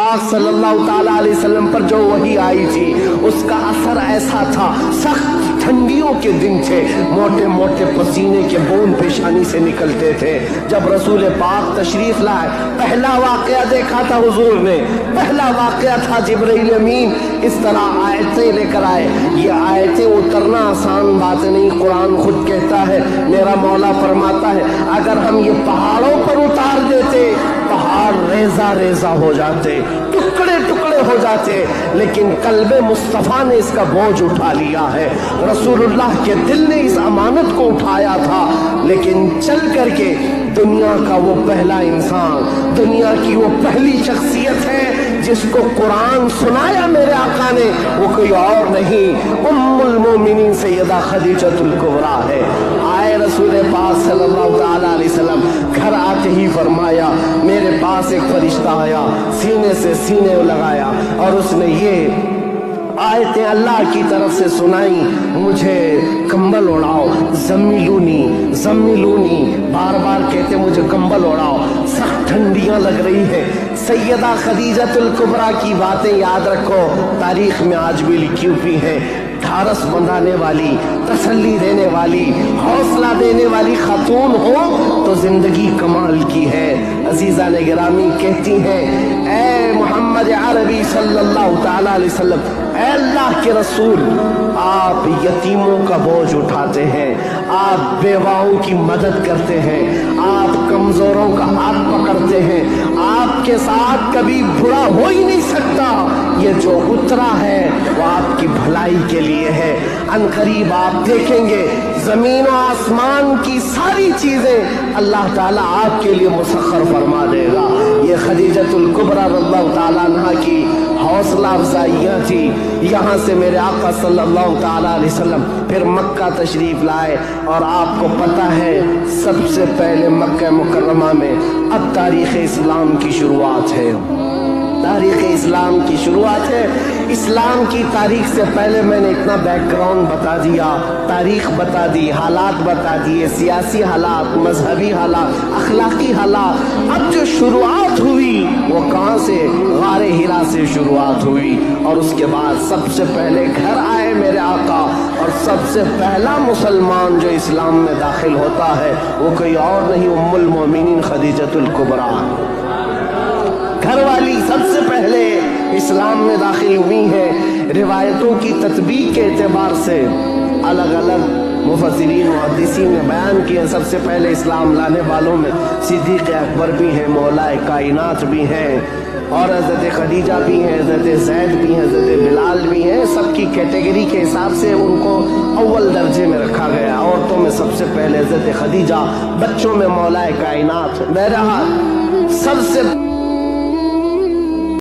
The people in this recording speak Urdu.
پاک صلی اللہ تعالی علیہ وسلم پر جو وحی آئی تھی اس کا اثر ایسا تھا، سخت ٹھنڈیوں کے دن تھے، موٹے موٹے پسینے کے بون پیشانی سے نکلتے تھے۔ جب رسول پاک تشریف لائے پہلا واقعہ دیکھا تھا حضور نے، پہلا واقعہ تھا جبرائیل امین اس طرح آیتیں لے کر آئے۔ یہ آیتیں اترنا آسان بات نہیں، قرآن خود کہتا ہے، میرا مولا فرماتا ہے اگر ہم یہ پہاڑوں پر اتار دیتے پہاڑ ریزہ ریزہ ہو جاتے، ٹکڑے ٹکڑے ہو جاتے، لیکن قلب مصطفیٰ نے اس کا بوجھ اٹھا لیا ہے۔ رسول اللہ کے دل نے اس امانت کو اٹھایا تھا، لیکن چل کر کے دنیا کا وہ پہلا انسان، دنیا کی وہ پہلی شخصیت ہے جس کو قرآن سنایا میرے آقا نے، وہ کوئی اور نہیں، ام المومنین سیدہ خدیجۃ الکبریٰ ہے۔ آئے رسول پاک صلی اللہ تعالی علیہ وسلم، گھر آتے ہی فرمایا میرے پاس ایک فرشتہ آیا، سینے سے سینے لگایا اور اس نے یہ آیتیں اللہ کی طرف سے سنائی، مجھے کمبل اڑاؤ، زمیلونی زمیلونی، بار بار کہتے مجھے کمبل اڑاؤ، سخت ٹھنڈیاں لگ رہی ہیں۔ سیدہ خدیجۃ الکبریٰ کی باتیں یاد رکھو، تاریخ میں آج بھی لکھی ہوئی ہیں۔ ڈھارس بندھانے والی، تسلی دینے والی، حوصلہ دینے والی خاتون ہو تو زندگی کمال کی ہے۔ عزیزان گرامی کہتی ہیں اے محمد عربی صلی اللہ تعالی علیہ وسلم، اے اللہ کے رسول، آپ یتیموں کا بوجھ اٹھاتے ہیں، آپ بیواؤں کی مدد کرتے ہیں، آپ کمزوروں کا ہاتھ پکڑتے ہیں، آپ کے ساتھ کبھی برا ہو ہی نہیں سکتا۔ یہ جو اترا ہے وہ آپ کی بھلائی کے لیے ہے۔ ان قریب آپ دیکھیں گے زمین و آسمان کی ساری چیزیں اللہ تعالیٰ آپ کے لیے مسخر فرما دے گا۔ یہ خدیجۃ الکبریٰ رضی اللہ تعالیٰ عنہ کی حوصلہ افزائیاں تھی۔ یہاں سے میرے آقا صلی اللہ تعالیٰ علیہ وسلم پھر مکہ تشریف لائے، اور آپ کو پتہ ہے سب سے پہلے مکہ مکرمہ میں اب تاریخ اسلام کی شروعات ہے، تاریخ اسلام کی شروعات ہے۔ اسلام کی تاریخ سے پہلے میں نے اتنا بیک گراؤنڈ بتا دیا، تاریخ بتا دی، حالات بتا دیے، سیاسی حالات، مذہبی حالات، اخلاقی حالات۔ اب جو شروعات ہوئی وہ کہاں سے؟ غار ہرا سے شروعات ہوئی، اور اس کے بعد سب سے پہلے گھر آئے میرے آقا، اور سب سے پہلا مسلمان جو اسلام میں داخل ہوتا ہے وہ کوئی اور نہیں، ام المومنین خدیجۃ الکبریٰ، گھر والی سب سے پہلے اسلام میں داخل ہوئی ہیں۔ روایتوں کی تطبیق کے اعتبار سے الگ الگ مفسرین محدثین نے بیان کیا، سب سے پہلے اسلام لانے والوں میں صدیق اکبر بھی ہیں، مولا کائنات بھی ہیں، اور حضرت خدیجہ بھی ہیں، حضرت زید بھی ہیں، حضرت بلال بھی ہیں۔ سب کی کیٹیگری کے حساب سے ان کو اول درجے میں رکھا گیا۔ عورتوں میں سب سے پہلے حضرت خدیجہ، بچوں میں مولا کائنات۔ بہرحال سب سے